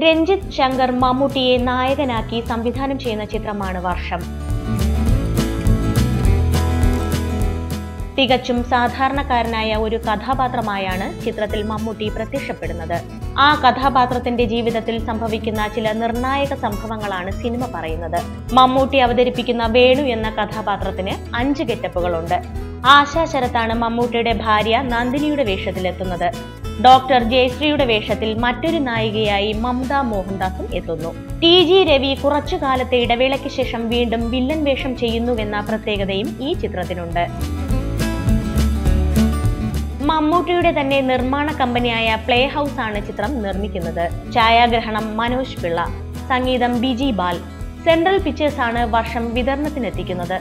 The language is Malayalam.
രഞ്ജിത്ത് ശങ്കർ മമ്മൂട്ടിയെ നായകനാക്കി സംവിധാനം ചെയ്യുന്ന ചിത്രമാണ് വർഷം. തികച്ചും സാധാരണക്കാരനായ ഒരു കഥാപാത്രമായാണ് ചിത്രത്തിൽ മമ്മൂട്ടി പ്രത്യക്ഷപ്പെടുന്നത്. ആ കഥാപാത്രത്തിന്റെ ജീവിതത്തിൽ സംഭവിക്കുന്ന ചില നിർണായക സംഭവങ്ങളാണ് സിനിമ പറയുന്നത്. മമ്മൂട്ടി അവതരിപ്പിക്കുന്ന വേണു എന്ന കഥാപാത്രത്തിന് 5 ഗെറ്റപ്പുകളുണ്ട്. ആശാ ശരത്താണ് മമ്മൂട്ടിയുടെ ഭാര്യ നന്ദിനിയുടെ വേഷത്തിലെത്തുന്നത്. ഡോക്ടർ ജയശ്രീയുടെ വേഷത്തിൽ മറ്റൊരു നായികയായി മമത മോഹൻദാസും എത്തുന്നു. TG രവി കുറച്ചു കാലത്തെ ഇടവേളയ്ക്ക് ശേഷം വീണ്ടും വില്ലൻ വേഷം ചെയ്യുന്നുവെന്ന പ്രത്യേകതയും ഈ ചിത്രത്തിനുണ്ട്. മമ്മൂട്ടിയുടെ തന്നെ നിർമ്മാണ കമ്പനിയായ പ്ലേ ഹൗസ് ആണ് ചിത്രം നിർമ്മിക്കുന്നത്. ഛായാഗ്രഹണം മനോജ് പിള്ള, സംഗീതം ബിജി ബാൽ. സെൻട്രൽ പിക്ചേഴ്സ് ആണ് വർഷം വിതരണത്തിനെത്തിക്കുന്നത്.